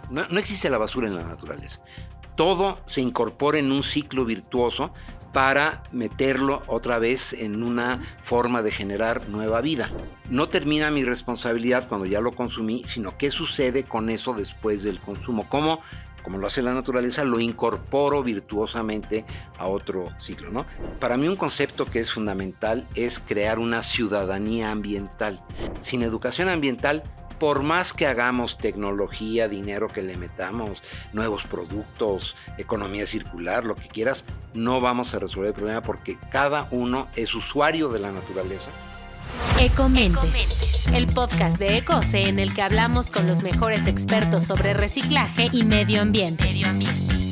No existe la basura en la naturaleza. Todo se incorpora en un ciclo virtuoso para meterlo otra vez en una forma de generar nueva vida. No termina mi responsabilidad cuando ya lo consumí, sino qué sucede con eso después del consumo. Como lo hace la naturaleza, lo incorporo virtuosamente a otro ciclo, ¿no? Para mí un concepto que es fundamental es crear una ciudadanía ambiental. Sin educación ambiental, por más que hagamos tecnología, dinero que le metamos, nuevos productos, economía circular, lo que quieras, no vamos a resolver el problema porque cada uno es usuario de la naturaleza. Ecomentes, el podcast de Ecose en el que hablamos con los mejores expertos sobre reciclaje y medio ambiente.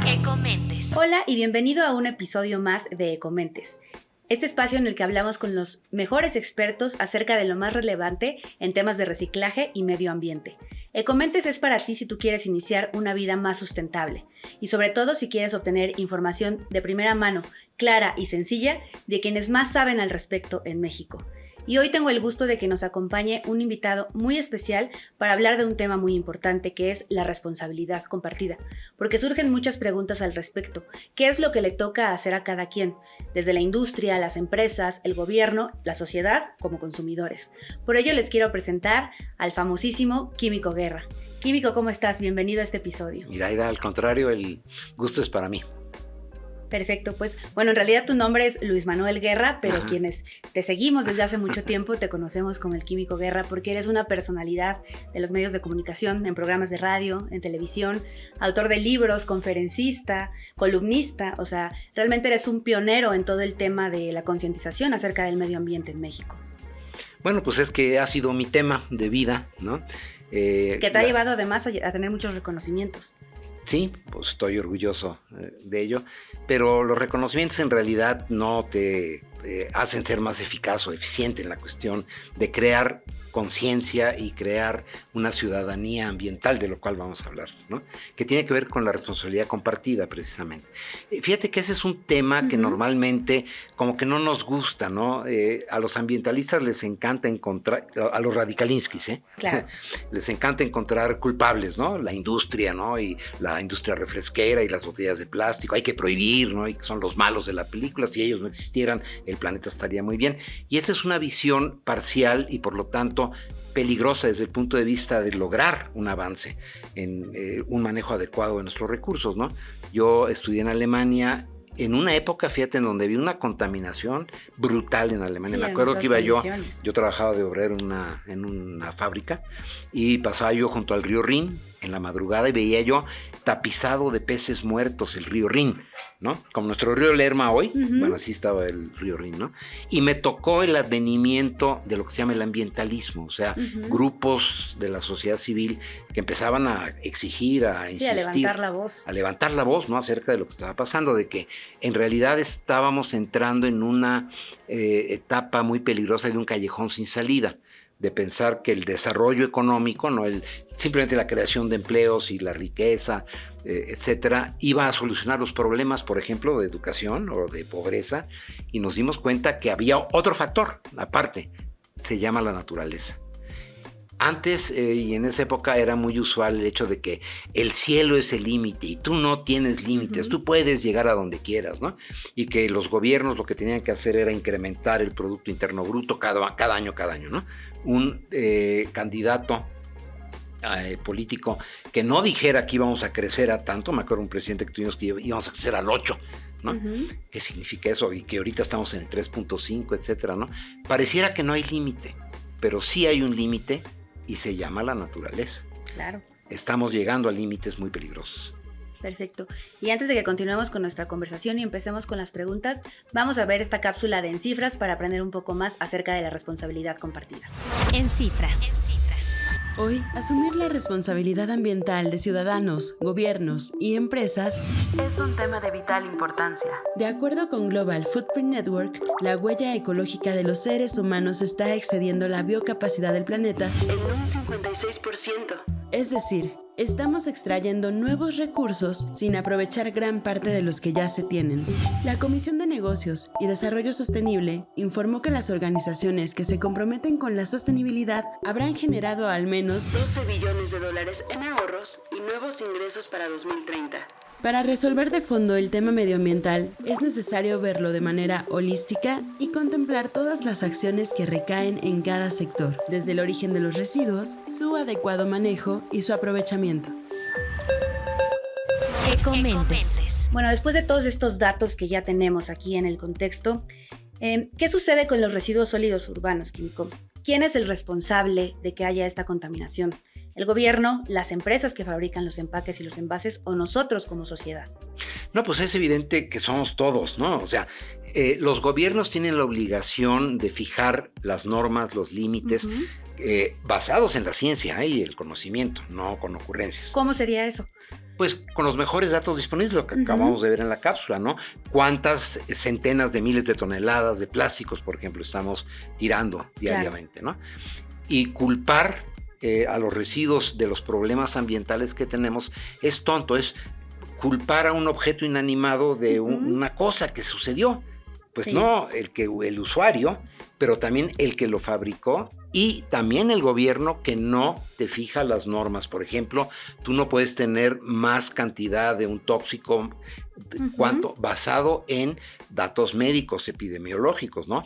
Ecomentes. Hola y bienvenido a un episodio más de Ecomentes. Este espacio en el que hablamos con los mejores expertos acerca de lo más relevante en temas de reciclaje y medio ambiente. Ecomentes es para ti si tú quieres iniciar una vida más sustentable y sobre todo si quieres obtener información de primera mano, clara y sencilla de quienes más saben al respecto en México. Y hoy tengo el gusto de que nos acompañe un invitado muy especial para hablar de un tema muy importante que es la responsabilidad compartida, porque surgen muchas preguntas al respecto. ¿Qué es lo que le toca hacer a cada quien? Desde la industria, las empresas, el gobierno, la sociedad, como consumidores. Por ello les quiero presentar al famosísimo Químico Guerra. Químico, ¿cómo estás? Bienvenido a este episodio. Iraida, al contrario, el gusto es para mí. Perfecto, pues bueno, en realidad tu nombre es Luis Manuel Guerra, pero quienes te seguimos desde hace mucho tiempo te conocemos como el Químico Guerra porque eres una personalidad de los medios de comunicación, en programas de radio, en televisión, autor de libros, conferencista, columnista, o sea, realmente eres un pionero en todo el tema de la concientización acerca del medio ambiente en México. Bueno, pues es que ha sido mi tema de vida, ¿no? Que te ha llevado además a tener muchos reconocimientos. Sí, pues estoy orgulloso de ello, pero los reconocimientos en realidad no te hacen ser más eficaz o eficiente en la cuestión de crear conciencia y crear una ciudadanía ambiental, de lo cual vamos a hablar, ¿no? Que tiene que ver con la responsabilidad compartida, precisamente. Fíjate que ese es un tema que normalmente como que no nos gusta, ¿no? A los ambientalistas les encanta encontrar, a los radicalinskis, Claro. Les encanta encontrar culpables, ¿no? La industria, ¿no? Y la industria refresquera y las botellas de plástico, hay que prohibir, ¿no? Y son los malos de la película, si ellos no existieran, el planeta estaría muy bien. Y esa es una visión parcial y por lo tanto peligrosa desde el punto de vista de lograr un avance en un manejo adecuado de nuestros recursos, ¿no? Yo estudié en Alemania en una época, fíjate, en donde había una contaminación brutal en Alemania. Sí, me acuerdo que iba yo trabajaba de obrero en una fábrica y pasaba yo junto al río Rin en la madrugada y veía yo tapizado de peces muertos el río Rin, ¿no? Como nuestro río Lerma hoy, bueno, así estaba el río Rin, ¿no? Y me tocó el advenimiento de lo que se llama el ambientalismo, o sea, grupos de la sociedad civil que empezaban a exigir, a insistir. A levantar la voz. A levantar la voz, ¿no? Acerca de lo que estaba pasando, de que en realidad estábamos entrando en una etapa muy peligrosa de un callejón sin salida, de pensar que el desarrollo económico, no simplemente la creación de empleos y la riqueza, etcétera, iba a solucionar los problemas, por ejemplo, de educación o de pobreza, y nos dimos cuenta que había otro factor aparte, se llama la naturaleza. Antes y en esa época era muy usual el hecho de que el cielo es el límite y tú no tienes límites, tú puedes llegar a donde quieras, ¿no? Y que los gobiernos lo que tenían que hacer era incrementar el Producto Interno Bruto cada año, ¿no? Un candidato político que no dijera que íbamos a crecer a tanto, me acuerdo un presidente que tuvimos que íbamos a crecer al 8, ¿no? ¿Qué significa eso? Y que ahorita estamos en el 3.5, etcétera, ¿no? Pareciera que no hay límite, pero sí hay un límite y se llama la naturaleza. Claro. Estamos llegando a límites muy peligrosos. Perfecto. Y antes de que continuemos con nuestra conversación y empecemos con las preguntas, vamos a ver esta cápsula de En Cifras para aprender un poco más acerca de la responsabilidad compartida. En Cifras. Hoy, asumir la responsabilidad ambiental de ciudadanos, gobiernos y empresas es un tema de vital importancia. De acuerdo con Global Footprint Network, la huella ecológica de los seres humanos está excediendo la biocapacidad del planeta en un 56%. Es decir, estamos extrayendo nuevos recursos sin aprovechar gran parte de los que ya se tienen. La Comisión de Negocios y Desarrollo Sostenible informó que las organizaciones que se comprometen con la sostenibilidad habrán generado al menos $12 billones en ahorros y nuevos ingresos para 2030. Para resolver de fondo el tema medioambiental, es necesario verlo de manera holística y contemplar todas las acciones que recaen en cada sector, desde el origen de los residuos, su adecuado manejo y su aprovechamiento. Ecomentes. Bueno, después de todos estos datos que ya tenemos aquí en el contexto, ¿qué sucede con los residuos sólidos urbanos, Químico? ¿Quién es el responsable de que haya esta contaminación? ¿El gobierno, las empresas que fabrican los empaques y los envases o nosotros como sociedad? No, pues es evidente que somos todos, ¿no? O sea, los gobiernos tienen la obligación de fijar las normas, los límites, basados en la ciencia y el conocimiento, no con ocurrencias. ¿Cómo sería eso? Pues con los mejores datos disponibles, lo que acabamos de ver en la cápsula, ¿no? ¿Cuántas centenas de miles de toneladas de plásticos, por ejemplo, estamos tirando diariamente, ¿no? Y culpar a los residuos de los problemas ambientales que tenemos es tonto, es culpar a un objeto inanimado de una cosa que sucedió. Pues no el usuario, pero también el que lo fabricó y también el gobierno que no te fija las normas. Por ejemplo, tú no puedes tener más cantidad de un tóxico basado en datos médicos, epidemiológicos, ¿no?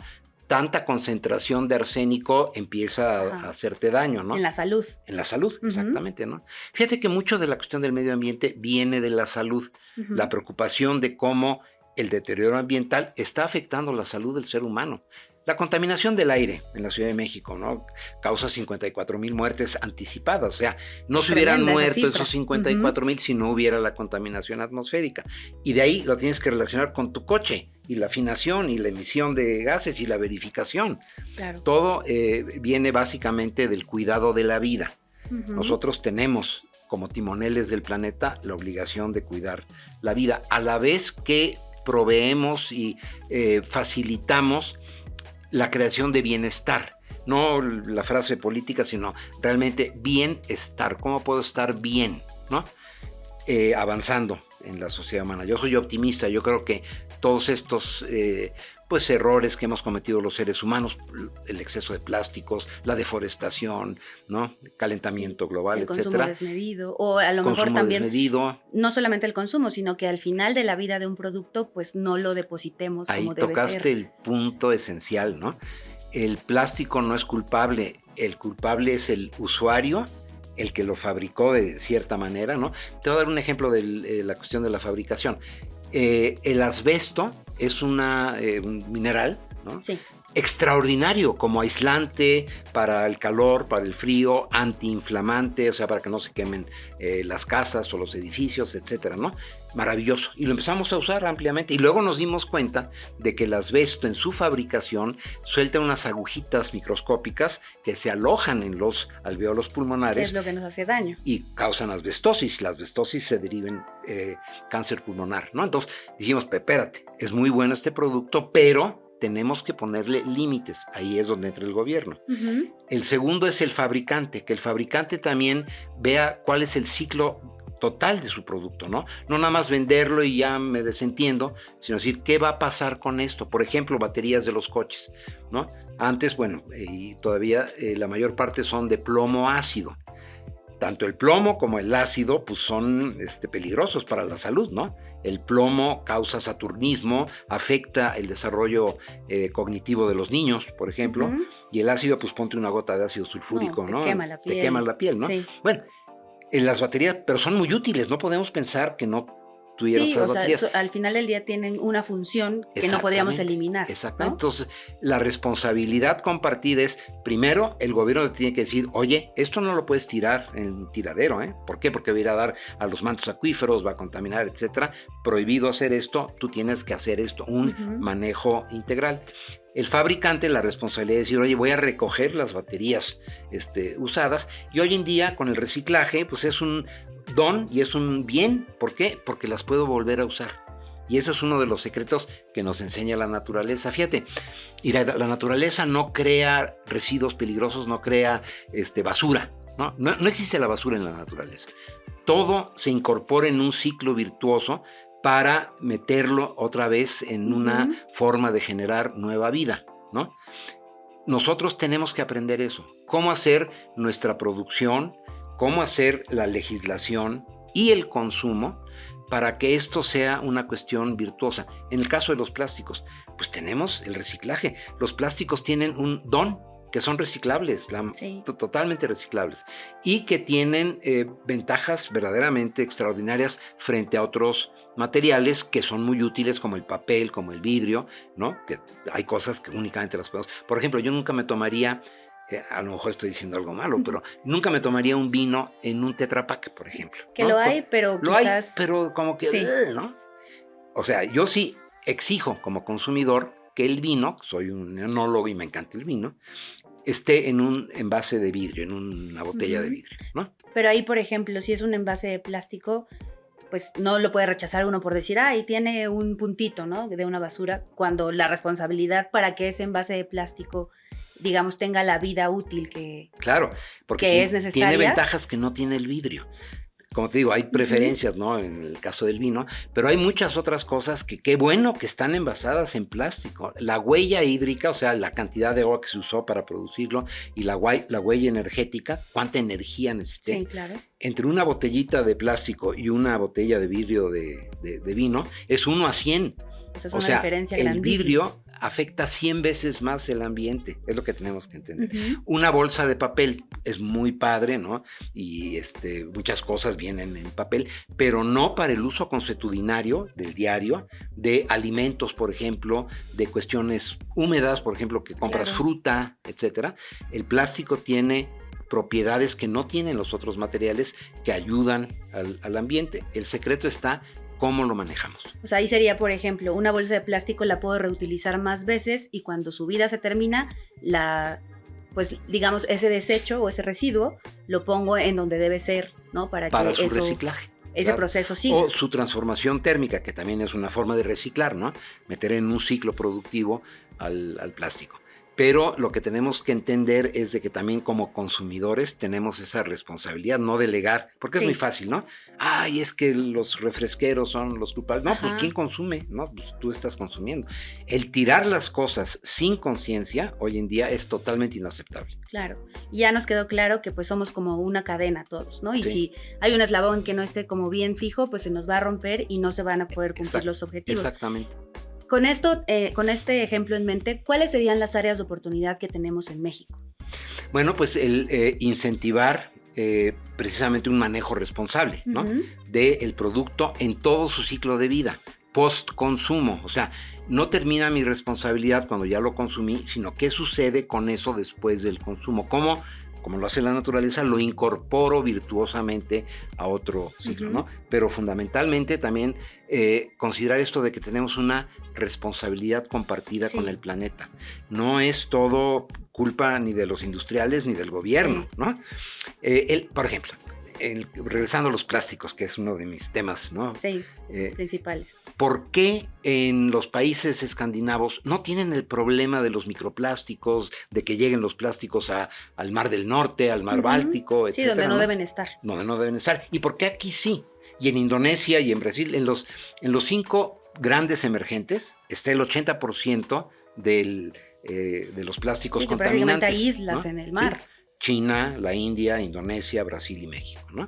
Tanta concentración de arsénico empieza a hacerte daño, ¿no? En la salud. En la salud, exactamente, ¿no? Fíjate que mucho de la cuestión del medio ambiente viene de la salud, la preocupación de cómo el deterioro ambiental está afectando la salud del ser humano. La contaminación del aire en la Ciudad de México, ¿no? Causa 54,000 muertes anticipadas. O sea, no se hubieran muerto esos 54,000 si no hubiera la contaminación atmosférica. Y de ahí lo tienes que relacionar con tu coche y la afinación y la emisión de gases y la verificación. Claro. Todo viene básicamente del cuidado de la vida. Nosotros tenemos, como timoneles del planeta, la obligación de cuidar la vida, a la vez que proveemos y facilitamos la creación de bienestar. No la frase política, sino realmente bienestar. ¿Cómo puedo estar bien, ¿no? Avanzando en la sociedad humana. Yo soy optimista. Yo creo que todos estos errores que hemos cometido los seres humanos, el exceso de plásticos, la deforestación, ¿no? Calentamiento global, etcétera. El consumo desmedido, o a lo mejor también desmedido. No solamente el consumo, sino que al final de la vida de un producto, pues no lo depositemos como debe ser. Ahí tocaste el punto esencial, ¿no? El plástico no es culpable, el culpable es el usuario, el que lo fabricó de cierta manera, ¿no? Te voy a dar un ejemplo de la cuestión de la fabricación. El asbesto es un mineral, ¿no? Sí. Extraordinario como aislante para el calor, para el frío, antiinflamante, o sea, para que no se quemen las casas o los edificios, etcétera, ¿no? Maravilloso. Y lo empezamos a usar ampliamente. Y luego nos dimos cuenta de que el asbesto en su fabricación suelta unas agujitas microscópicas que se alojan en los alvéolos pulmonares. Es lo que nos hace daño. Y causan asbestosis. La asbestosis se deriva en cáncer pulmonar, ¿no? Entonces dijimos, espérate, es muy bueno este producto, pero tenemos que ponerle límites. Ahí es donde entra el gobierno. El segundo es el fabricante, que el fabricante también vea cuál es el ciclo total de su producto, ¿no? No nada más venderlo y ya me desentiendo, sino decir, ¿qué va a pasar con esto? Por ejemplo, baterías de los coches, ¿no? Antes, y todavía la mayor parte son de plomo ácido. Tanto el plomo como el ácido, pues son peligrosos para la salud, ¿no? El plomo causa saturnismo, afecta el desarrollo cognitivo de los niños, por ejemplo, y el ácido, pues ponte una gota de ácido sulfúrico, ¿no? Te quema la piel. Te quema la piel, ¿no? Sí. Bueno, las baterías, pero son muy útiles, no podemos pensar que no tuvieras esas baterías. Al final del día tienen una función que no podríamos eliminar. Exactamente. ¿No? Entonces, la responsabilidad compartida es, primero, el gobierno te tiene que decir, oye, esto no lo puedes tirar en un tiradero, ¿eh? ¿Por qué? Porque va a ir a dar a los mantos acuíferos, va a contaminar, etcétera. Prohibido hacer esto, tú tienes que hacer esto, un manejo integral. El fabricante, la responsabilidad de decir, oye, voy a recoger las baterías usadas, y hoy en día con el reciclaje, pues es un don y es un bien. ¿Por qué? Porque las puedo volver a usar. Y eso es uno de los secretos que nos enseña la naturaleza. Fíjate, y la naturaleza no crea residuos peligrosos, no crea basura. No existe la basura en la naturaleza. Todo se incorpora en un ciclo virtuoso para meterlo otra vez en una forma de generar nueva vida, ¿no? Nosotros tenemos que aprender eso. Cómo hacer nuestra producción, cómo hacer la legislación y el consumo para que esto sea una cuestión virtuosa. En el caso de los plásticos, pues tenemos el reciclaje. Los plásticos tienen un don, que son reciclables, totalmente reciclables, y que tienen ventajas verdaderamente extraordinarias frente a otros materiales que son muy útiles, como el papel, como el vidrio, ¿no? Que hay cosas que únicamente las podemos... Por ejemplo, yo nunca me tomaría, a lo mejor estoy diciendo algo malo, pero nunca me tomaría un vino en un Tetra Pak, por ejemplo. Que ¿no? Lo hay, pero lo quizás... hay, pero como que... Sí. ¿No? O sea, yo sí exijo como consumidor que el vino, soy un enólogo y me encanta el vino, esté en un envase de vidrio, en una botella de vidrio, ¿no? Pero ahí, por ejemplo, si es un envase de plástico, pues no lo puede rechazar uno por decir, ahí tiene un puntito, ¿no? De una basura, cuando la responsabilidad para que ese envase de plástico, digamos, tenga la vida útil que, claro, porque que es necesaria. Tiene ventajas que no tiene el vidrio. Como te digo, hay preferencias, ¿no? En el caso del vino, pero hay muchas otras cosas que qué bueno que están envasadas en plástico. La huella hídrica, o sea, la cantidad de agua que se usó para producirlo, y la huella energética, cuánta energía necesité. Sí, claro. Entre una botellita de plástico y una botella de vidrio de vino, es 1 a 100. Esa es una diferencia grandísima. El vidrio afecta 100 veces más el ambiente, es lo que tenemos que entender. Una bolsa de papel es muy padre, ¿no? Y muchas cosas vienen en papel, pero no para el uso consuetudinario del diario, de alimentos, por ejemplo, de cuestiones húmedas, por ejemplo, que compras fruta, etcétera. El plástico tiene propiedades que no tienen los otros materiales que ayudan al ambiente. El secreto está cómo lo manejamos. O sea, ahí sería, por ejemplo, una bolsa de plástico la puedo reutilizar más veces y cuando su vida se termina, pues digamos, ese desecho o ese residuo lo pongo en donde debe ser, ¿no? Para que su reciclaje. Ese proceso siga. O su transformación térmica, que también es una forma de reciclar, ¿no? Meter en un ciclo productivo al plástico. Pero lo que tenemos que entender es de que también como consumidores tenemos esa responsabilidad, no delegar, porque es muy fácil, ¿no? Ay, es que los refresqueros son los culpables. No, pues ¿quién consume? No, pues tú estás consumiendo. El tirar las cosas sin conciencia hoy en día es totalmente inaceptable. Claro, y ya nos quedó claro que pues somos como una cadena todos, ¿no? Y si hay un eslabón que no esté como bien fijo, pues se nos va a romper y no se van a poder cumplir los objetivos. Exactamente. Con este ejemplo en mente, ¿cuáles serían las áreas de oportunidad que tenemos en México? Bueno, pues el incentivar precisamente un manejo responsable, ¿no? Del producto en todo su ciclo de vida, post-consumo. O sea, no termina mi responsabilidad cuando ya lo consumí, sino qué sucede con eso después del consumo. Como lo hace la naturaleza, lo incorporo virtuosamente a otro ciclo, ¿no? Pero fundamentalmente también considerar esto de que tenemos una responsabilidad compartida con el planeta. No es todo culpa ni de los industriales ni del gobierno, ¿no? Por ejemplo, regresando a los plásticos, que es uno de mis temas, ¿no? Sí, principales. ¿Por qué en los países escandinavos no tienen el problema de los microplásticos, de que lleguen los plásticos al Mar del Norte, al Mar Báltico, etcétera? Sí, donde no deben estar. Donde no deben estar. ¿Y por qué aquí sí? Y en Indonesia y en Brasil, en los 5 grandes emergentes, está el 80% de los plásticos contaminantes. Prácticamente hay islas, ¿no? En el mar. Sí. China, la India, Indonesia, Brasil y México, ¿no?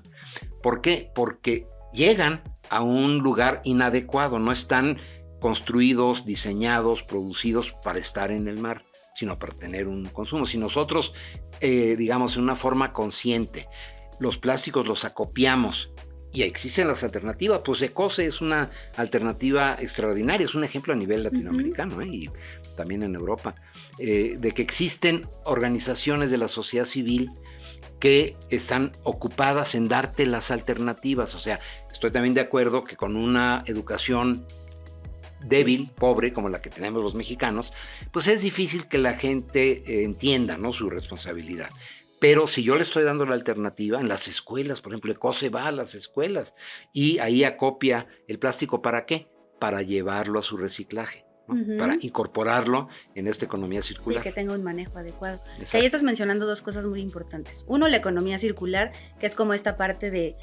¿Por qué? Porque llegan a un lugar inadecuado, no están construidos, diseñados, producidos para estar en el mar, sino para tener un consumo. Si nosotros, digamos, en una forma consciente, los plásticos los acopiamos y existen las alternativas, pues Ecose es una alternativa extraordinaria, es un ejemplo a nivel latinoamericano y también en Europa, de que existen organizaciones de la sociedad civil que están ocupadas en darte las alternativas. O sea, estoy también de acuerdo que con una educación débil, pobre, como la que tenemos los mexicanos, pues es difícil que la gente entienda, ¿no?, su responsabilidad. Pero si yo le estoy dando la alternativa, en las escuelas, por ejemplo, Ecose va a las escuelas y ahí acopia el plástico, ¿para qué? Para llevarlo a su reciclaje, ¿no? Para incorporarlo en esta economía circular. Sí, que tenga un manejo adecuado. Exacto. Ahí estás mencionando dos cosas muy importantes. Uno, la economía circular, que es como esta parte de,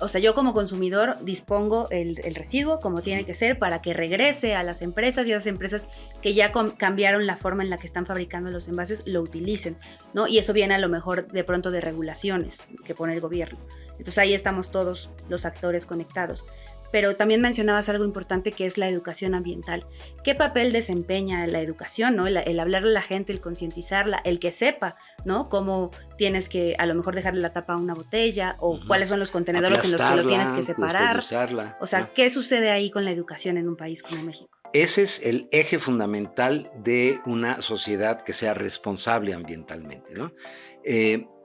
o sea, yo como consumidor dispongo el residuo como tiene que ser para que regrese a las empresas, y esas empresas que ya cambiaron la forma en la que están fabricando los envases lo utilicen, ¿no? Y eso viene a lo mejor de pronto de regulaciones que pone el gobierno. Entonces ahí estamos todos los actores conectados. Pero también mencionabas algo importante, que es la educación ambiental. ¿Qué papel desempeña la educación, ¿no? El hablarle a la gente, el concientizarla, el que sepa, ¿no? Cómo tienes que a lo mejor dejarle la tapa a una botella, o cuáles son los contenedores en los que lo tienes que separar. Después de usarla, o sea, ¿no? ¿Qué sucede ahí con la educación en un país como México? Ese es el eje fundamental de una sociedad que sea responsable ambientalmente, ¿no?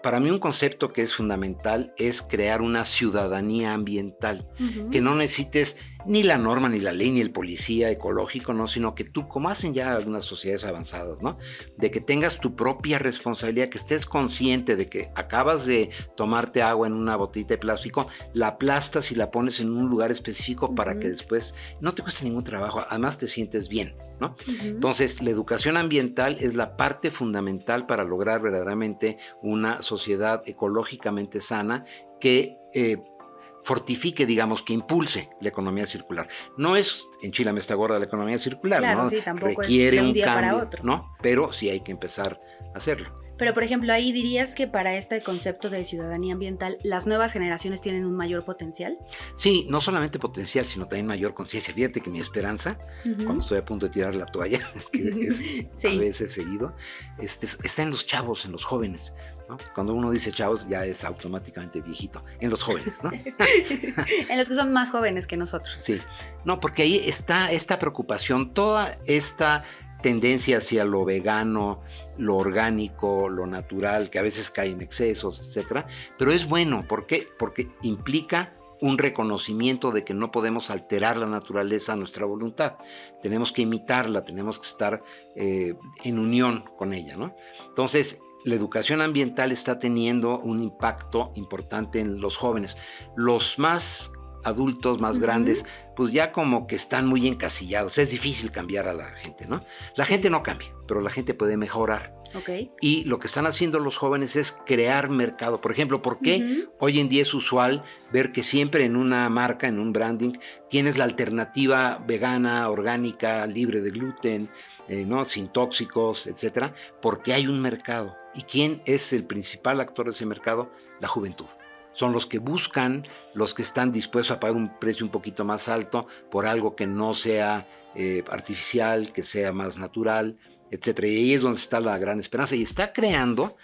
Para mí un concepto que es fundamental es crear una ciudadanía ambiental, que no necesites ni la norma, ni la ley, ni el policía ecológico, ¿no? Sino que tú, como hacen ya algunas sociedades avanzadas, ¿no? De que tengas tu propia responsabilidad, que estés consciente de que acabas de tomarte agua en una botellita de plástico, la aplastas y la pones en un lugar específico para que después no te cueste ningún trabajo, además te sientes bien, ¿no? Entonces, la educación ambiental es la parte fundamental para lograr verdaderamente una sociedad ecológicamente sana que fortifique, digamos, que impulse la economía circular. No es enchilame esta gorda la economía circular, claro, ¿no? sí, tampoco requiere es de un un día cambio, para otro. ¿no? Pero sí hay que empezar a hacerlo. Pero, por ejemplo, ahí dirías que para este concepto de ciudadanía ambiental, ¿las nuevas generaciones tienen un mayor potencial? Sí, no solamente potencial, sino también mayor conciencia. Fíjate que mi esperanza, cuando estoy a punto de tirar la toalla, que es a veces seguido, está en los chavos, en los jóvenes, ¿no? Cuando uno dice chavos, ya es automáticamente viejito. En los jóvenes, ¿no? En los que son más jóvenes que nosotros. Sí. No, porque ahí está esta preocupación, toda esta tendencia hacia lo vegano, lo orgánico, lo natural, que a veces cae en excesos, etcétera. Pero es bueno, ¿por qué? Porque implica un reconocimiento de que no podemos alterar la naturaleza a nuestra voluntad. Tenemos que imitarla, tenemos que estar en unión con ella, ¿no? Entonces, la educación ambiental está teniendo un impacto importante en los jóvenes. Los más adultos, más grandes, pues ya como que están muy encasillados. Es difícil cambiar a la gente, ¿no? La gente no cambia, pero la gente puede mejorar. Okay. Y lo que están haciendo los jóvenes es crear mercado. Por ejemplo, ¿por qué hoy en día es usual ver que siempre en una marca, en un branding, tienes la alternativa vegana, orgánica, libre de gluten, ¿no? Sin tóxicos, etcétera? Porque hay un mercado. ¿Y quién es el principal actor de ese mercado? La juventud. Son los que buscan, los que están dispuestos a pagar un precio un poquito más alto por algo que no sea artificial, que sea más natural, etcétera. Y ahí es donde está la gran esperanza. Y está creando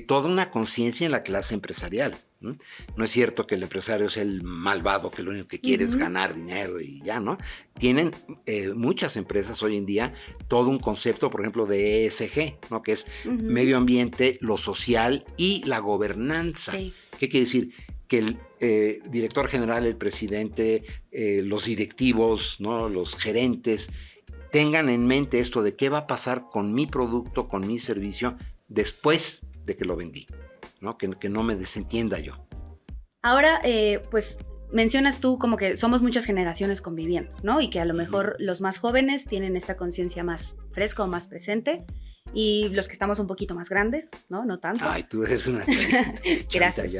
toda una conciencia en la clase empresarial. No es cierto que el empresario sea el malvado, que lo único que quiere es ganar dinero y ya, ¿no? Tienen muchas empresas hoy en día todo un concepto, por ejemplo, de ESG, ¿no? Que es medio ambiente, lo social y la gobernanza. Sí. ¿Qué quiere decir? Que el director general, el presidente, los directivos, ¿no? Los gerentes, tengan en mente esto de qué va a pasar con mi producto, con mi servicio, después de que lo vendí, ¿no? Que no me desentienda yo. Ahora, pues mencionas tú como que somos muchas generaciones conviviendo, ¿no? Y que a lo mejor los más jóvenes tienen esta conciencia más fresca o más presente, y los que estamos un poquito más grandes, ¿no? No tanto. Ay, tú eres una Gracias,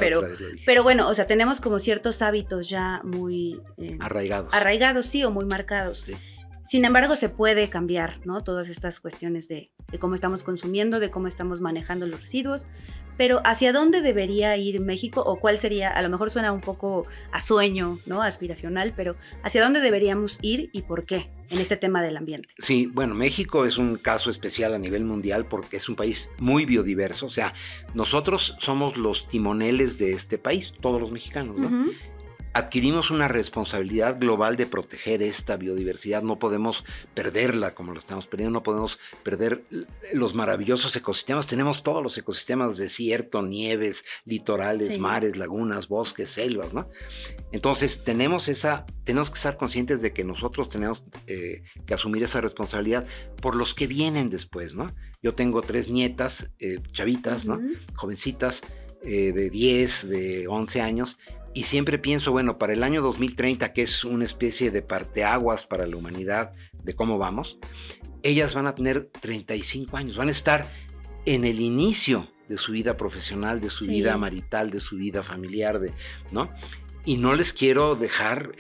pero bueno, o sea, tenemos como ciertos hábitos ya muy arraigados, sí, o muy marcados. Sí. Sin embargo, se puede cambiar, ¿no? Todas estas cuestiones de cómo estamos consumiendo, de cómo estamos manejando los residuos. Pero ¿hacia dónde debería ir México? O cuál sería, a lo mejor suena un poco a sueño, ¿no? Aspiracional, pero ¿hacia dónde deberíamos ir y por qué en este tema del ambiente? Sí, bueno, México es un caso especial a nivel mundial porque es un país muy biodiverso. O sea, nosotros somos los timoneles de este país, todos los mexicanos, ¿no? Adquirimos una responsabilidad global de proteger esta biodiversidad. No podemos perderla como la estamos perdiendo, no podemos perder los maravillosos ecosistemas. Tenemos todos los ecosistemas: desierto, nieves, litorales, mares, lagunas, bosques, selvas, ¿no? Entonces tenemos que estar conscientes de que nosotros tenemos que asumir esa responsabilidad por los que vienen después, ¿no? Yo tengo 3 nietas, chavitas, ¿no? Jovencitas, de 10, de 11 años. Y siempre pienso, bueno, para el año 2030, que es una especie de parteaguas para la humanidad de cómo vamos, ellas van a tener 35 años, van a estar en el inicio de su vida profesional, de su vida marital, de su vida familiar, ¿no? Y no les quiero dejar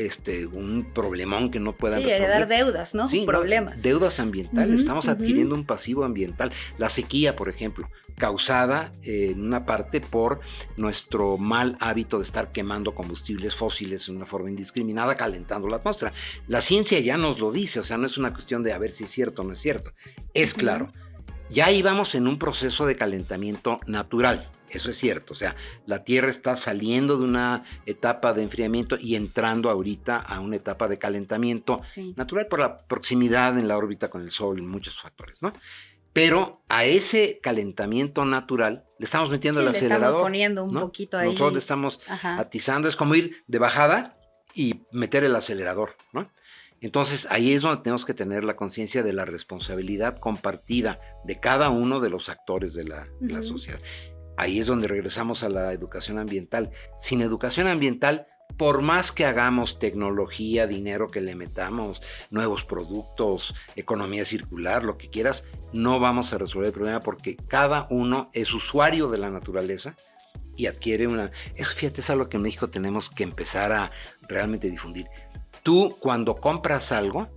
un problemón que no puedan resolver. Heredar deudas, ¿no? Sí, problemas. Deudas ambientales. Estamos adquiriendo un pasivo ambiental. La sequía, por ejemplo, causada en una parte por nuestro mal hábito de estar quemando combustibles fósiles en una forma indiscriminada, calentando la atmósfera. La ciencia ya nos lo dice, o sea, no es una cuestión de a ver si es cierto o no es cierto. Es claro. Ya íbamos en un proceso de calentamiento natural. Eso es cierto, o sea, la Tierra está saliendo de una etapa de enfriamiento y entrando ahorita a una etapa de calentamiento natural por la proximidad en la órbita con el Sol y muchos factores, ¿no? Pero a ese calentamiento natural le estamos metiendo el acelerador. Le estamos poniendo un poquito ahí. Nosotros le estamos atizando, es como ir de bajada y meter el acelerador, ¿no? Entonces ahí es donde tenemos que tener la conciencia de la responsabilidad compartida de cada uno de los actores de la sociedad. Ahí es donde regresamos a la educación ambiental. Sin educación ambiental, por más que hagamos tecnología, dinero que le metamos, nuevos productos, economía circular, lo que quieras, no vamos a resolver el problema porque cada uno es usuario de la naturaleza y adquiere una... Fíjate, es algo que en México tenemos que empezar a realmente difundir. Tú, cuando compras algo,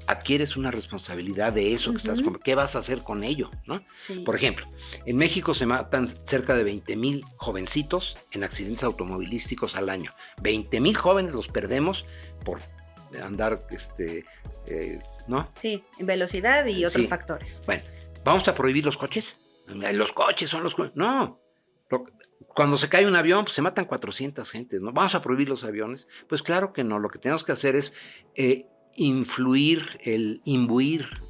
adquieres una responsabilidad de eso que estás comprando. ¿Qué vas a hacer con ello? ¿No? Sí. Por ejemplo, en México se matan cerca de 20,000 jovencitos en accidentes automovilísticos al año. 20,000 jóvenes los perdemos por andar, ¿no? Sí, en velocidad y otros factores. Bueno, ¿vamos a prohibir los coches? Los coches son los... No. Cuando se cae un avión, pues se matan 400 gentes, ¿no? ¿Vamos a prohibir los aviones? Pues claro que no. Lo que tenemos que hacer es... imbuir,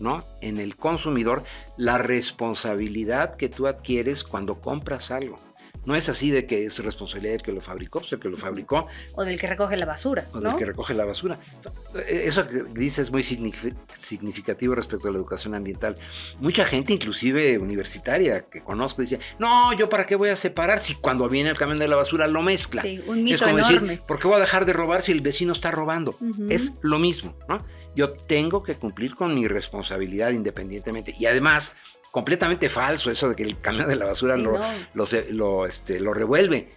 ¿no?, en el consumidor la responsabilidad que tú adquieres cuando compras algo. No es así de que es responsabilidad del que lo fabricó, pues el que lo fabricó. O del que recoge la basura, ¿no? O del que recoge la basura. Eso que dices es muy significativo respecto a la educación ambiental. Mucha gente, inclusive universitaria, que conozco, dice, no, ¿yo para qué voy a separar si cuando viene el camión de la basura lo mezcla? Sí, un mito es como enorme. Decir, ¿por qué voy a dejar de robar si el vecino está robando? Es lo mismo, ¿no? Yo tengo que cumplir con mi responsabilidad independientemente. Y además... completamente falso eso de que el camión de la basura lo revuelve.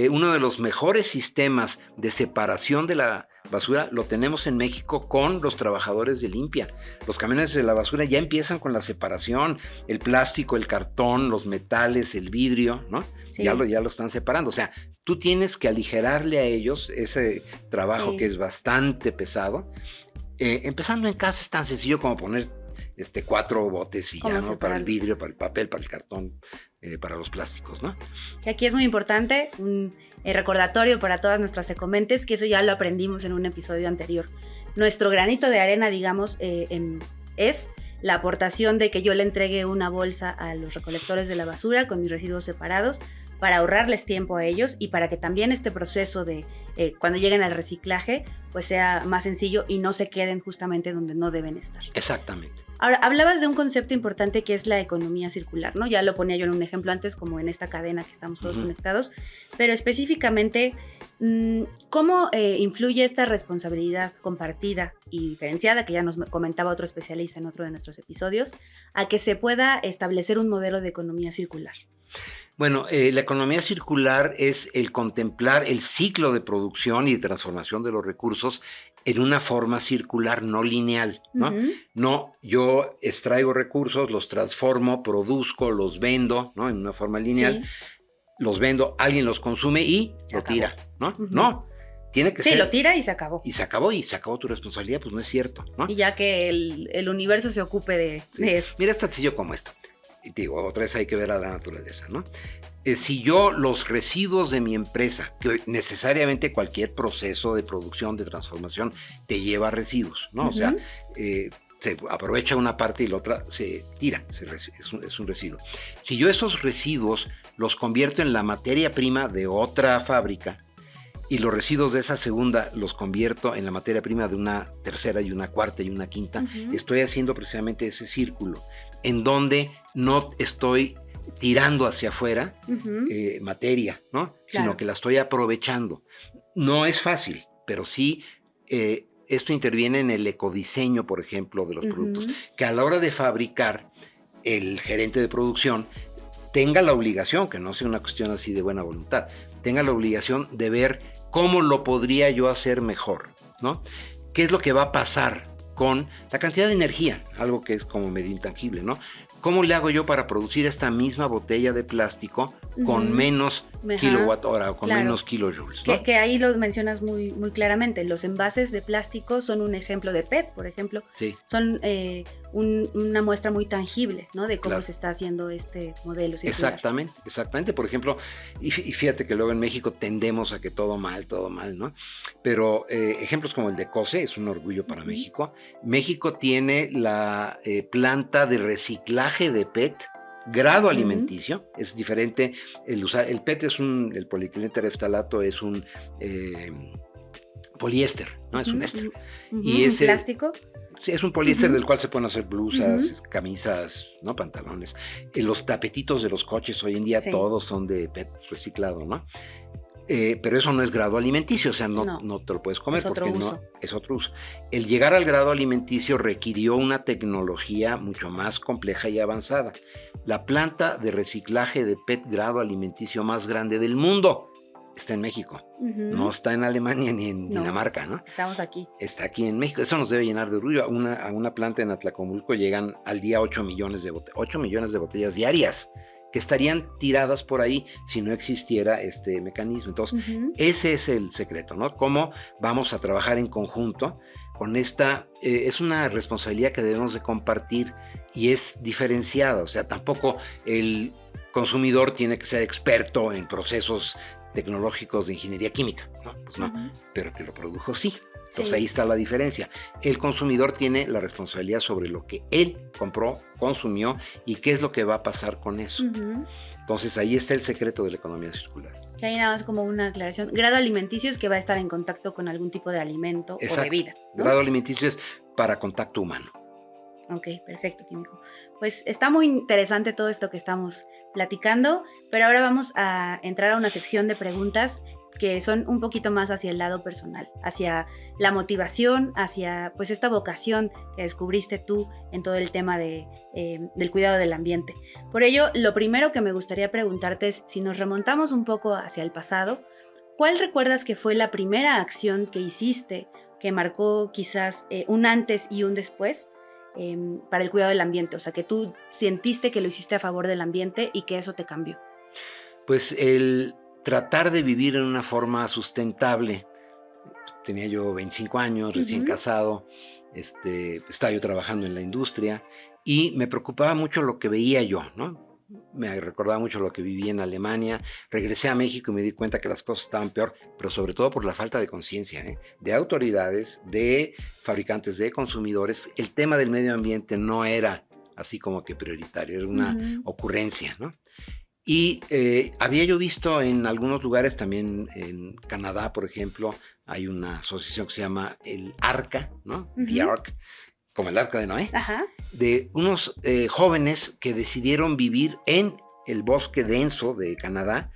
Uno de los mejores sistemas de separación de la basura lo tenemos en México con los trabajadores de limpia. Los camiones de la basura ya empiezan con la separación, el plástico, el cartón, los metales, el vidrio, ¿no? Sí. Ya lo están separando. O sea, tú tienes que aligerarle a ellos ese trabajo que es bastante pesado. Empezando en casa es tan sencillo como poner 4 botes y ya, ¿no? Para el vidrio, para el papel, para el cartón, para los plásticos, ¿no? Y aquí es muy importante un recordatorio para todas nuestras ecomentes, que eso ya lo aprendimos en un episodio anterior. Nuestro granito de arena, digamos, es la aportación de que yo le entregue una bolsa a los recolectores de la basura con mis residuos separados para ahorrarles tiempo a ellos y para que también este proceso de cuando lleguen al reciclaje pues sea más sencillo y no se queden justamente donde no deben estar. Exactamente. Ahora, hablabas de un concepto importante que es la economía circular, ¿no? Ya lo ponía yo en un ejemplo antes, como en esta cadena que estamos todos conectados, pero específicamente, ¿cómo influye esta responsabilidad compartida y diferenciada, que ya nos comentaba otro especialista en otro de nuestros episodios, a que se pueda establecer un modelo de economía circular? Bueno, la economía circular es el contemplar el ciclo de producción y de transformación de los recursos en una forma circular, no lineal, ¿no? No, yo extraigo recursos, los transformo, produzco, los vendo, ¿no? En una forma lineal, los vendo, alguien los consume y lo tira, ¿no? No, tiene que ser... Sí, lo tira y se acabó. Y se acabó tu responsabilidad, pues no es cierto, ¿no? Y ya que el universo se ocupe de eso. Mira, es tan sencillo como esto. Y te digo, otra vez hay que ver a la naturaleza, ¿no? Si yo los residuos de mi empresa, que necesariamente cualquier proceso de producción, de transformación, te lleva residuos, ¿no? O sea, se aprovecha una parte y la otra se tira, es un residuo. Si yo esos residuos los convierto en la materia prima de otra fábrica y los residuos de esa segunda los convierto en la materia prima de una tercera y una cuarta y una quinta, estoy haciendo precisamente ese círculo en donde no estoy tirando hacia afuera materia, ¿no? Claro. Sino que la estoy aprovechando. No es fácil, pero sí esto interviene en el ecodiseño, por ejemplo, de los productos, que a la hora de fabricar, el gerente de producción tenga la obligación, que no sea una cuestión así de buena voluntad, tenga la obligación de ver cómo lo podría yo hacer mejor, ¿no? ¿Qué es lo que va a pasar con la cantidad de energía? Algo que es como medio intangible, ¿no? ¿Cómo le hago yo para producir esta misma botella de plástico con menos kilowatt hora o con menos kilojoules, ¿no? Que ahí lo mencionas muy, muy claramente. Los envases de plástico son un ejemplo de PET, por ejemplo. Sí. Son una muestra muy tangible, ¿no? De cómo se está haciendo este modelo circular. Exactamente. Por ejemplo, y fíjate que luego en México tendemos a que todo mal, ¿no? Pero ejemplos como el de COSE es un orgullo para México. México tiene la planta de reciclaje de PET, grado alimenticio. Es diferente el usar, el PET es el polietileno tereftalato es un poliéster, ¿no? Es un éster. Y ese plástico. Sí, es un poliéster del cual se pueden hacer blusas, camisas, ¿no? Pantalones. Los tapetitos de los coches hoy en día todos son de PET reciclado, ¿no? Pero eso no es grado alimenticio, o sea, no te lo puedes comer porque no es otro uso. El llegar al grado alimenticio requirió una tecnología mucho más compleja y avanzada. La planta de reciclaje de PET grado alimenticio más grande del mundo está en México. No está en Alemania ni en Dinamarca, ¿no? Estamos aquí. Está aquí en México. Eso nos debe llenar de orgullo. A una planta en Atlacomulco llegan al día 8 millones de botellas diarias que estarían tiradas por ahí si no existiera este mecanismo. Entonces, ese es el secreto, ¿no? Cómo vamos a trabajar en conjunto con esta, es una responsabilidad que debemos de compartir y es diferenciada, o sea, tampoco el consumidor tiene que ser experto en procesos tecnológicos de ingeniería química, ¿no? Pues no, pero que lo produjo sí. Entonces ahí está la diferencia. El consumidor tiene la responsabilidad sobre lo que él compró, consumió y qué es lo que va a pasar con eso. Entonces ahí está el secreto de la economía circular. Que hay nada más como una aclaración. Grado alimenticio es que va a estar en contacto con algún tipo de alimento o bebida, ¿no? Grado alimenticio es para contacto humano. Ok, perfecto, Químico. Pues está muy interesante todo esto que estamos platicando, pero ahora vamos a entrar a una sección de preguntas que son un poquito más hacia el lado personal, hacia la motivación, hacia pues esta vocación que descubriste tú en todo el tema del cuidado del ambiente. Por ello, lo primero que me gustaría preguntarte es, si nos remontamos un poco hacia el pasado, ¿cuál recuerdas que fue la primera acción que hiciste que marcó quizás un antes y un después para el cuidado del ambiente? O sea, que tú sentiste que lo hiciste a favor del ambiente y que eso te cambió. Pues el tratar de vivir en una forma sustentable. Tenía yo 25 años, recién casado, estaba yo trabajando en la industria y me preocupaba mucho lo que veía yo, ¿no? Me recordaba mucho lo que vivía en Alemania. Regresé a México y me di cuenta que las cosas estaban peor, pero sobre todo por la falta de conciencia, de autoridades, de fabricantes, de consumidores. El tema del medio ambiente no era así como que prioritario, era una ocurrencia, ¿no? Y había yo visto en algunos lugares, también en Canadá, por ejemplo, hay una asociación que se llama el ARCA, ¿no? The Ark, como el Arca de Noé, de unos jóvenes que decidieron vivir en el bosque denso de Canadá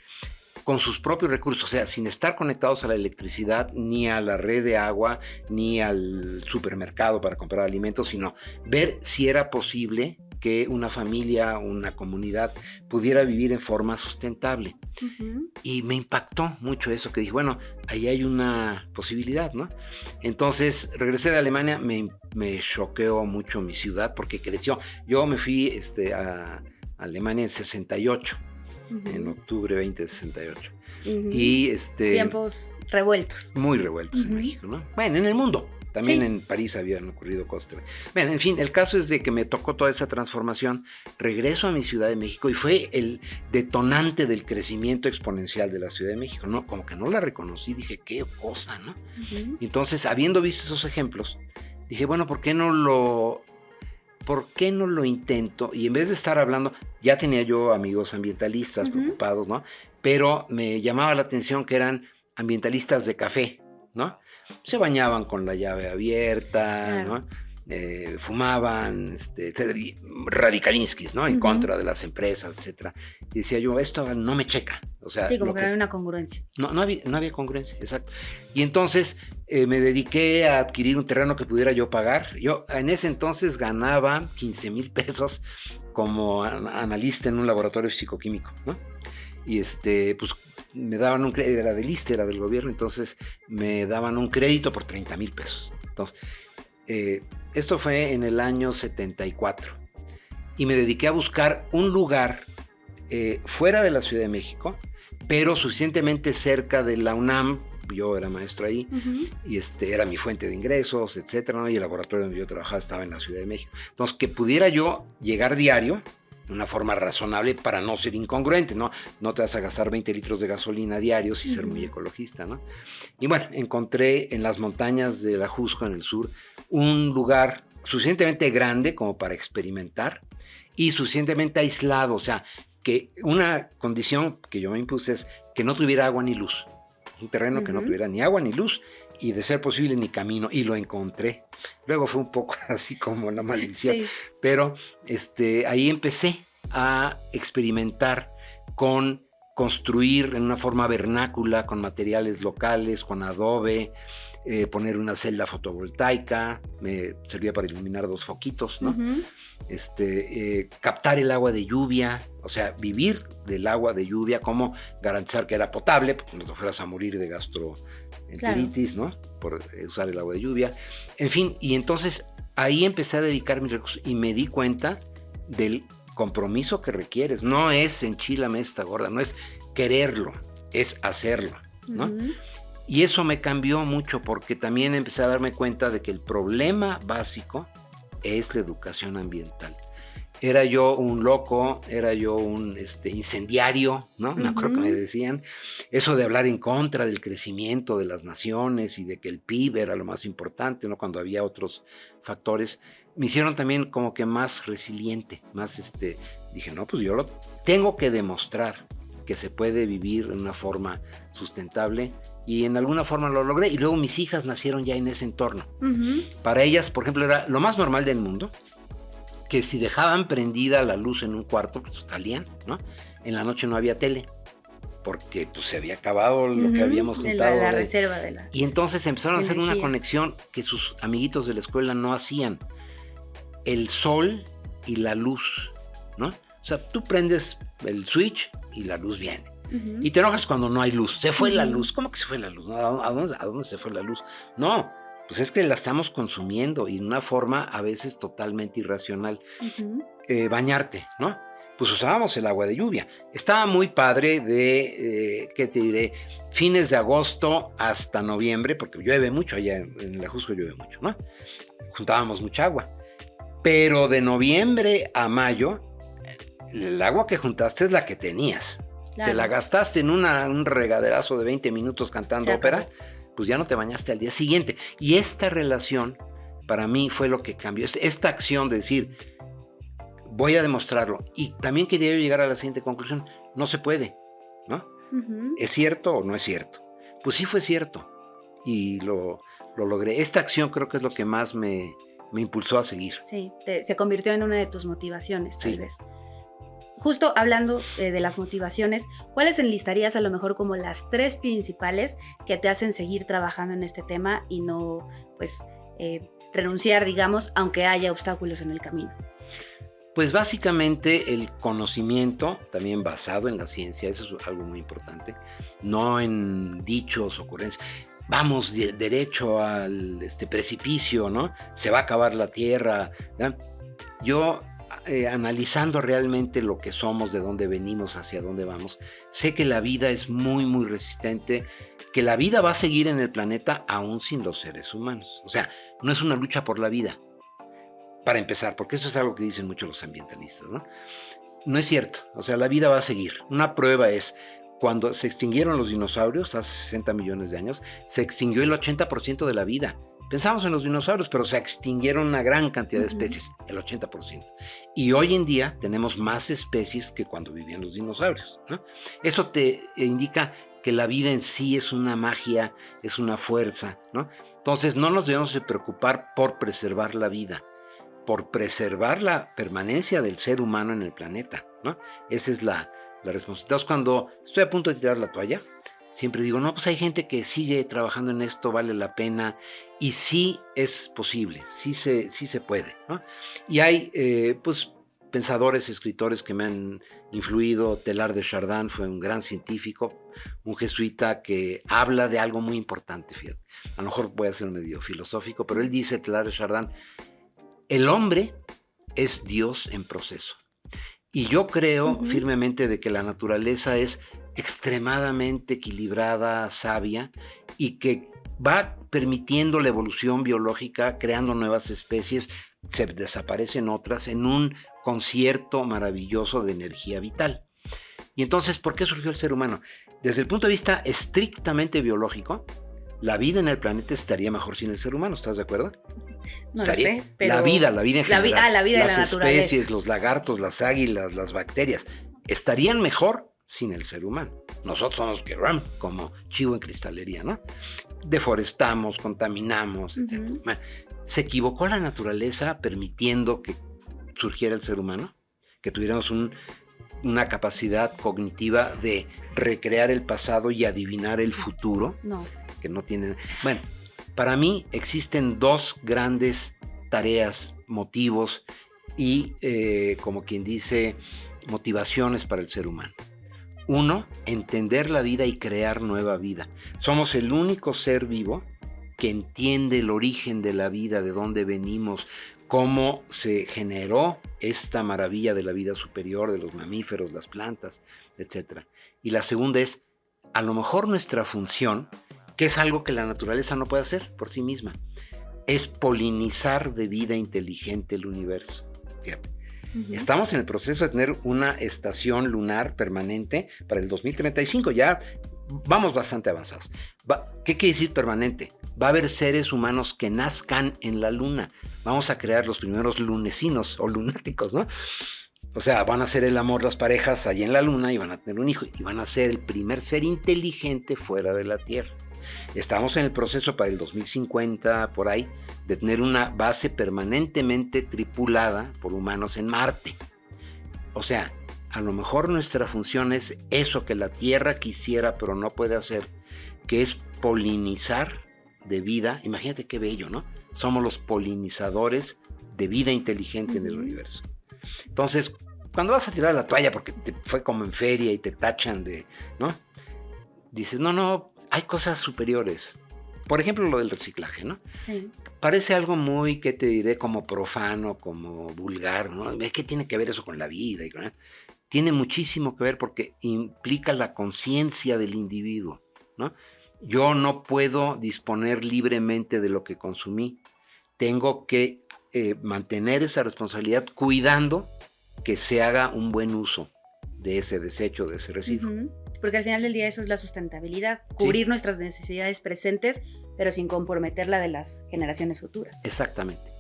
con sus propios recursos, o sea, sin estar conectados a la electricidad, ni a la red de agua, ni al supermercado para comprar alimentos, sino ver si era posible que una familia, una comunidad pudiera vivir en forma sustentable. Y me impactó mucho eso, que dije, bueno, ahí hay una posibilidad, ¿no? Entonces, regresé de Alemania, me choqueó mucho mi ciudad porque creció. Yo me fui a Alemania en 68, en octubre 20 de 68. Y tiempos revueltos. Muy revueltos en México, ¿no? Bueno, en el mundo. También en París habían ocurrido cosas. Bueno, en fin, el caso es de que me tocó toda esa transformación. Regreso a mi Ciudad de México y fue el detonante del crecimiento exponencial de la Ciudad de México, ¿no? Como que no la reconocí, dije, qué cosa, ¿no? Entonces, habiendo visto esos ejemplos, dije, bueno, ¿por qué no lo intento? Y en vez de estar hablando, ya tenía yo amigos ambientalistas preocupados, ¿no? Pero me llamaba la atención que eran ambientalistas de café, ¿no? Se bañaban con la llave abierta, ¿no? fumaban, etcétera, y radikalinskis, ¿no? En contra de las empresas, etcétera. Y decía yo, esto no me checa. O sea, sí, como que no hay una congruencia. No había congruencia, exacto. Y entonces me dediqué a adquirir un terreno que pudiera yo pagar. Yo en ese entonces ganaba 15,000 pesos como analista en un laboratorio psicoquímico, ¿no? Y pues me daban un crédito, era del ISSSTE, era del gobierno, entonces me daban un crédito por 30,000 pesos. Entonces, esto fue en el año 74 y me dediqué a buscar un lugar fuera de la Ciudad de México, pero suficientemente cerca de la UNAM. Yo era maestro ahí, y era mi fuente de ingresos, etcétera, ¿no? Y el laboratorio donde yo trabajaba estaba en la Ciudad de México. Entonces, que pudiera yo llegar diario de una forma razonable para no ser incongruente, ¿no? No te vas a gastar 20 litros de gasolina diarios y ser muy ecologista, ¿no? Y bueno, encontré en las montañas de la Jusco, en el sur, un lugar suficientemente grande como para experimentar y suficientemente aislado, o sea, que una condición que yo me impuse es que no tuviera agua ni luz. Un terreno que no tuviera ni agua ni luz y de ser posible ni camino, y lo encontré. Luego fue un poco así como la maldición, sí. Pero ahí empecé a experimentar con construir en una forma vernácula, con materiales locales, con adobe, poner una celda fotovoltaica, me servía para iluminar 2 foquitos, ¿no? Captar el agua de lluvia, o sea, vivir del agua de lluvia, cómo garantizar que era potable, porque no te fueras a morir de gastroenteritis, claro, ¿no? Por usar el agua de lluvia. En fin, y entonces ahí empecé a dedicar mis recursos y me di cuenta del compromiso que requieres. No es enchilame esta gorda, no es quererlo, es hacerlo, ¿no? Y eso me cambió mucho porque también empecé a darme cuenta de que el problema básico es la educación ambiental. Era yo un loco, era yo un incendiario, ¿no? Me acuerdo que me decían eso de hablar en contra del crecimiento de las naciones y de que el PIB era lo más importante, ¿no? Cuando había otros factores. Me hicieron también como que más resiliente, más dije, no, pues yo lo tengo que demostrar que se puede vivir en una forma sustentable, y en alguna forma lo logré. Y luego mis hijas nacieron ya en ese entorno. Para ellas, por ejemplo, era lo más normal del mundo que si dejaban prendida la luz en un cuarto, pues salían, ¿no? En la noche no había tele, porque pues se había acabado lo que habíamos juntado. La reserva de la Y entonces empezaron energía. A hacer una conexión que sus amiguitos de la escuela no hacían. El sol y la luz, ¿no? O sea, tú prendes el switch y la luz viene. Y te enojas cuando no hay luz. Se fue la luz. ¿Cómo que se fue la luz? ¿No? ¿A dónde se fue la luz? No, pues es que la estamos consumiendo y de una forma a veces totalmente irracional. Bañarte, ¿no? Pues usábamos el agua de lluvia. Estaba muy padre de, ¿qué te diré? Fines de agosto hasta noviembre, porque llueve mucho allá en la Jusco, llueve mucho, ¿no? Juntábamos mucha agua. Pero de noviembre a mayo, el agua que juntaste es la que tenías. Claro. Te la gastaste en un regaderazo de 20 minutos cantando ópera, pues ya no te bañaste al día siguiente. Y esta relación para mí fue lo que cambió. Esta acción de decir, voy a demostrarlo. Y también quería yo llegar a la siguiente conclusión. No se puede, ¿no? ¿Es cierto o no es cierto? Pues sí fue cierto. Y lo logré. Esta acción creo que es lo que más me impulsó a seguir. Sí, se convirtió en una de tus motivaciones, tal vez. Justo hablando de las motivaciones, ¿cuáles enlistarías a lo mejor como las 3 principales que te hacen seguir trabajando en este tema y no, pues, renunciar, digamos, aunque haya obstáculos en el camino? Pues básicamente el conocimiento, también basado en la ciencia, eso es algo muy importante, no en dichos, ocurrencias. Vamos derecho al precipicio, ¿no? Se va a acabar la tierra, ¿no? Yo, analizando realmente lo que somos, de dónde venimos, hacia dónde vamos, sé que la vida es muy, muy resistente, que la vida va a seguir en el planeta aún sin los seres humanos. O sea, no es una lucha por la vida, para empezar, porque eso es algo que dicen mucho los ambientalistas, ¿no? No es cierto, o sea, la vida va a seguir. Una prueba es, cuando se extinguieron los dinosaurios, hace 60 millones de años, se extinguió el 80% de la vida. Pensamos en los dinosaurios, pero se extinguieron una gran cantidad de especies, el 80%. Y hoy en día tenemos más especies que cuando vivían los dinosaurios, ¿no? Eso te indica que la vida en sí es una magia, es una fuerza, ¿no? Entonces no nos debemos de preocupar por preservar la vida, por preservar la permanencia del ser humano en el planeta, ¿no? Esa es la responsabilidad. Entonces, cuando estoy a punto de tirar la toalla, siempre digo, no, pues hay gente que sigue trabajando en esto, vale la pena, y sí es posible, sí se puede, ¿no? Y hay, pues, pensadores, escritores que me han influido. Teilhard de Chardin fue un gran científico, un jesuita que habla de algo muy importante, fíjate. A lo mejor voy a ser medio filosófico, pero él dice, Teilhard de Chardin, el hombre es Dios en proceso. Y yo creo firmemente de que la naturaleza es extremadamente equilibrada, sabia, y que va permitiendo la evolución biológica, creando nuevas especies, se desaparecen otras en un concierto maravilloso de energía vital. Y entonces, ¿por qué surgió el ser humano? Desde el punto de vista estrictamente biológico, la vida en el planeta estaría mejor sin el ser humano, ¿estás de acuerdo? No lo sé, pero... La vida en general. La vida de la naturaleza. Las especies, los lagartos, las águilas, las bacterias, estarían mejor sin el ser humano. Nosotros somos que como chivo en cristalería, ¿no? Deforestamos, contaminamos, etc. ¿Se equivocó la naturaleza permitiendo que surgiera el ser humano? Que tuviéramos una capacidad cognitiva de recrear el pasado y adivinar el futuro. No. Que no tienen... Bueno, para mí existen dos grandes tareas, motivos y, como quien dice, motivaciones para el ser humano. Uno, entender la vida y crear nueva vida. Somos el único ser vivo que entiende el origen de la vida, de dónde venimos, cómo se generó esta maravilla de la vida superior, de los mamíferos, las plantas, etc. Y la segunda es, a lo mejor nuestra función, que es algo que la naturaleza no puede hacer por sí misma, es polinizar de vida inteligente el universo. Fíjate. Estamos en el proceso de tener una estación lunar permanente para el 2035, ya vamos bastante avanzados. ¿Qué quiere decir permanente? Va a haber seres humanos que nazcan en la luna. Vamos a crear los primeros lunesinos o lunáticos, ¿no? O sea, van a hacer el amor las parejas allí en la luna y van a tener un hijo y van a ser el primer ser inteligente fuera de la Tierra. Estamos en el proceso para el 2050, por ahí, de tener una base permanentemente tripulada por humanos en Marte. O sea, a lo mejor nuestra función es eso que la Tierra quisiera pero no puede hacer, que es polinizar de vida. Imagínate qué bello, ¿no? Somos los polinizadores de vida inteligente en el universo. Entonces, cuando vas a tirar la toalla porque te fue como en feria y te tachan de, ¿no? Dices, no, hay cosas superiores. Por ejemplo, lo del reciclaje, ¿no? Sí. Parece algo muy, ¿qué te diré? Como profano, como vulgar, ¿no? ¿Qué tiene que ver eso con la vida? Tiene muchísimo que ver porque implica la conciencia del individuo, ¿no? Yo no puedo disponer libremente de lo que consumí. Tengo que mantener esa responsabilidad cuidando que se haga un buen uso de ese desecho, de ese residuo. Porque al final del día eso es la sustentabilidad, cubrir nuestras necesidades presentes, pero sin comprometer la de las generaciones futuras. Exactamente.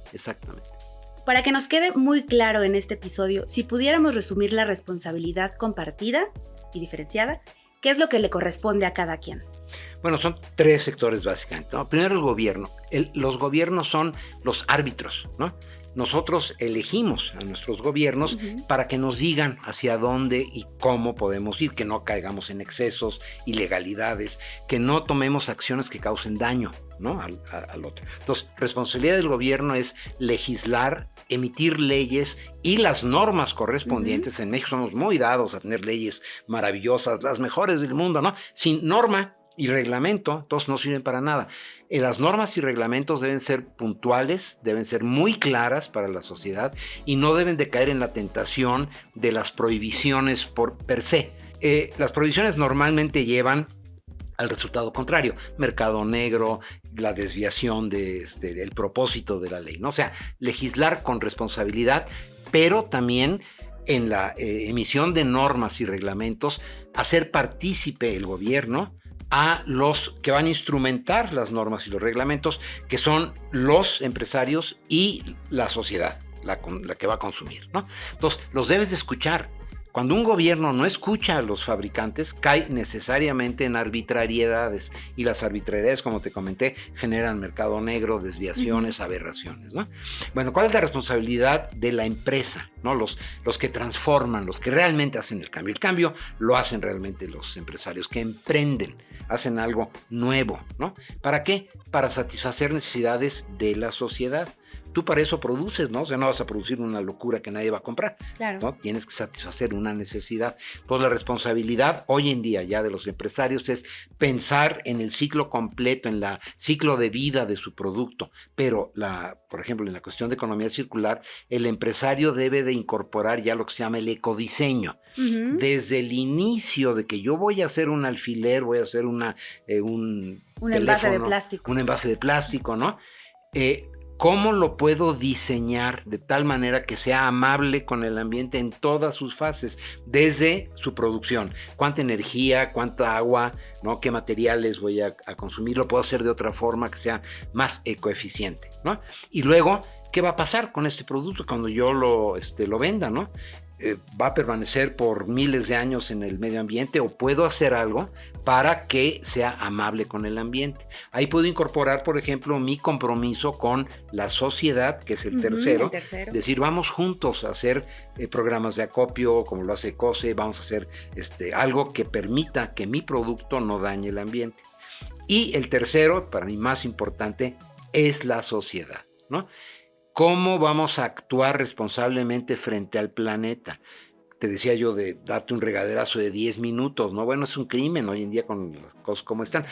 Para que nos quede muy claro en este episodio, si pudiéramos resumir la responsabilidad compartida y diferenciada, ¿qué es lo que le corresponde a cada quien? Bueno, son tres sectores básicamente, ¿no? Primero, el gobierno. Los gobiernos son los árbitros, ¿no? Nosotros elegimos a nuestros gobiernos para que nos digan hacia dónde y cómo podemos ir, que no caigamos en excesos, ilegalidades, que no tomemos acciones que causen daño, ¿no? al otro. Entonces, responsabilidad del gobierno es legislar, emitir leyes y las normas correspondientes. En México somos muy dados a tener leyes maravillosas, las mejores del mundo, ¿no? Sin norma y reglamento, entonces no sirven para nada. Las normas y reglamentos deben ser puntuales, deben ser muy claras para la sociedad y no deben de caer en la tentación de las prohibiciones per se. Las prohibiciones normalmente llevan al resultado contrario, mercado negro, la desviación del propósito de la ley, ¿no? O sea, legislar con responsabilidad, pero también en la emisión de normas y reglamentos, hacer partícipe el gobierno a los que van a instrumentar las normas y los reglamentos, que son los empresarios y la sociedad, la que va a consumir, ¿no? Entonces, los debes de escuchar Cuando un gobierno no escucha a los fabricantes, cae necesariamente en arbitrariedades, y las arbitrariedades, como te comenté, generan mercado negro, desviaciones, aberraciones, ¿no? Bueno, ¿cuál es la responsabilidad de la empresa, ¿no? Los que transforman, los que realmente hacen el cambio. El cambio lo hacen realmente los empresarios que emprenden, hacen algo nuevo, ¿no? ¿Para qué? Para satisfacer necesidades de la sociedad. Tú para eso produces, ¿no? O sea, no vas a producir una locura que nadie va a comprar, Claro. ¿no? Tienes que satisfacer una necesidad. Entonces, la responsabilidad hoy en día ya de los empresarios es pensar en el ciclo completo, en el ciclo de vida de su producto. Pero, por ejemplo, en la cuestión de economía circular, el empresario debe de incorporar ya lo que se llama el ecodiseño. Desde el inicio de que yo voy a hacer un alfiler, voy a hacer un envase de plástico. Un envase de plástico, ¿no? ¿Cómo lo puedo diseñar de tal manera que sea amable con el ambiente en todas sus fases? Desde su producción, cuánta energía, cuánta agua, ¿no? Qué materiales voy a consumir, lo puedo hacer de otra forma que sea más ecoeficiente, ¿no? Y luego, ¿qué va a pasar con este producto cuando yo lo venda, ¿no? ¿Va a permanecer por miles de años en el medio ambiente o puedo hacer algo para que sea amable con el ambiente? Ahí puedo incorporar, por ejemplo, mi compromiso con la sociedad, que es el tercero. Decir, vamos juntos a hacer programas de acopio, como lo hace ECOCE, vamos a hacer algo que permita que mi producto no dañe el ambiente. Y el tercero, para mí más importante, es la sociedad, ¿no? ¿Cómo vamos a actuar responsablemente frente al planeta? Te decía yo de darte un regaderazo de 10 minutos, ¿no? Bueno, es un crimen hoy en día con las cosas como están.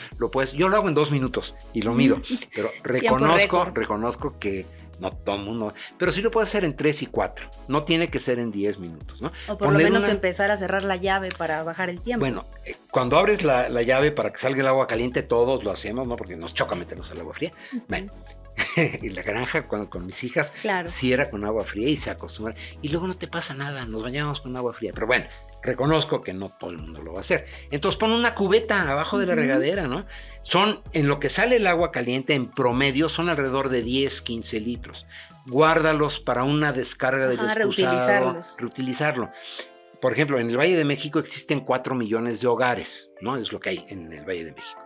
Yo lo hago en 2 minutos y lo mido, pero reconozco que no todo el mundo, pero sí lo puedo hacer en 3 y 4, no tiene que ser en 10 minutos, ¿no? O por lo menos empezar a cerrar la llave para bajar el tiempo. Bueno, cuando abres la llave para que salga el agua caliente, todos lo hacemos, ¿no? Porque nos choca meternos al agua fría. Bueno. Y la granja con mis hijas, claro, sí era con agua fría y se acostumbran. Y luego no te pasa nada, nos bañamos con agua fría. Pero bueno, reconozco que no todo el mundo lo va a hacer. Entonces pon una cubeta abajo de la regadera, ¿no? En lo que sale el agua caliente, en promedio, son alrededor de 10, 15 litros. Guárdalos para una descarga del excusado. Reutilizarlo. Por ejemplo, en el Valle de México existen 4 millones de hogares, ¿no? Es lo que hay en el Valle de México.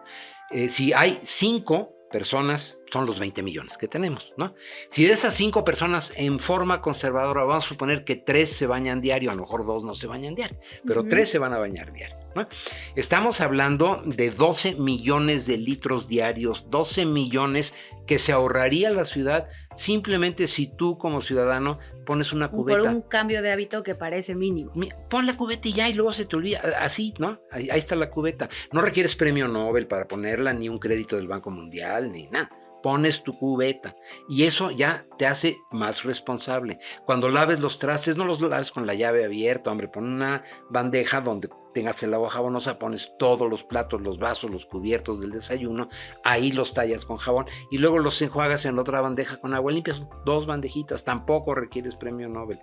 Si hay 5 personas, son los 20 millones que tenemos, ¿no? Si de esas 5 personas en forma conservadora, vamos a suponer que 3 se bañan diario, a lo mejor 2 no se bañan diario, pero 3 se van a bañar diario, ¿no? Estamos hablando de 12 millones de litros diarios, 12 millones que se ahorraría la ciudad simplemente si tú como ciudadano pones una cubeta. Por un cambio de hábito que parece mínimo. Pon la cubeta y ya, y luego se te olvida. Así, ¿no? Ahí está la cubeta. No requieres premio Nobel para ponerla, ni un crédito del Banco Mundial, ni nada. Pones tu cubeta y eso ya te hace más responsable. Cuando laves los trastes, no los laves con la llave abierta, hombre, pon una bandeja donde tengas el agua jabonosa, pones todos los platos, los vasos, los cubiertos del desayuno, ahí los tallas con jabón y luego los enjuagas en otra bandeja con agua limpia. Son 2 bandejitas, tampoco requieres premio Nobel.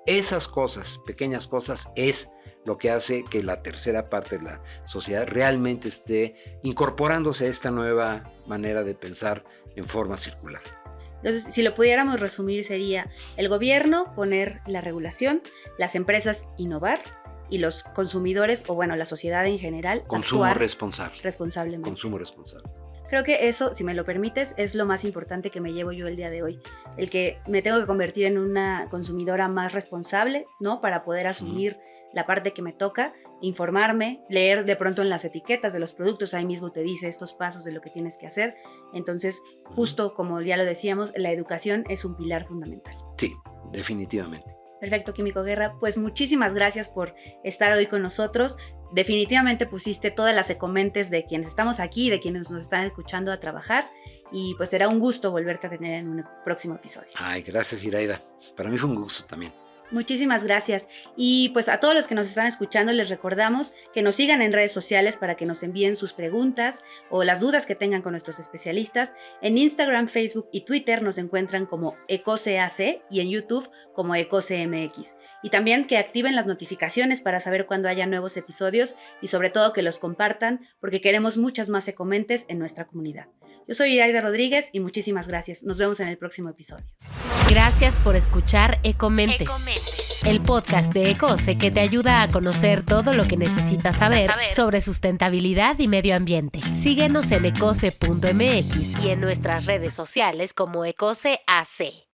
Esas cosas, pequeñas cosas, es lo que hace que la tercera parte de la sociedad realmente esté incorporándose a esta nueva manera de pensar en forma circular. Entonces, si lo pudiéramos resumir, sería el gobierno poner la regulación, las empresas innovar y los consumidores, o bueno, la sociedad en general, consumo actuar responsablemente. Consumo responsable. Creo que eso, si me lo permites, es lo más importante que me llevo yo el día de hoy. El que me tengo que convertir en una consumidora más responsable, ¿no? Para poder asumir la parte que me toca, informarme, leer de pronto en las etiquetas de los productos, ahí mismo te dice estos pasos de lo que tienes que hacer. Entonces, justo como ya lo decíamos, la educación es un pilar fundamental. Sí, definitivamente. Perfecto, Químico Guerra. Pues muchísimas gracias por estar hoy con nosotros. Definitivamente pusiste todas las ecomentes de quienes estamos aquí, de quienes nos están escuchando a trabajar. Y pues será un gusto volverte a tener en un próximo episodio. Ay, gracias, Iraida. Para mí fue un gusto también. Muchísimas gracias. Y pues a todos los que nos están escuchando les recordamos que nos sigan en redes sociales para que nos envíen sus preguntas o las dudas que tengan con nuestros especialistas. En Instagram, Facebook y Twitter nos encuentran como ECOCEAC y en YouTube como ECOCEMX. Y también que activen las notificaciones para saber cuando haya nuevos episodios y sobre todo que los compartan porque queremos muchas más ecomentes en nuestra comunidad. Yo soy Iraida Rodríguez y muchísimas gracias. Nos vemos en el próximo episodio. Gracias por escuchar Ecomentes. el podcast de Ecose que te ayuda a conocer todo lo que necesitas saber sobre sustentabilidad y medio ambiente. Síguenos en ecose.mx y en nuestras redes sociales como Ecose AC.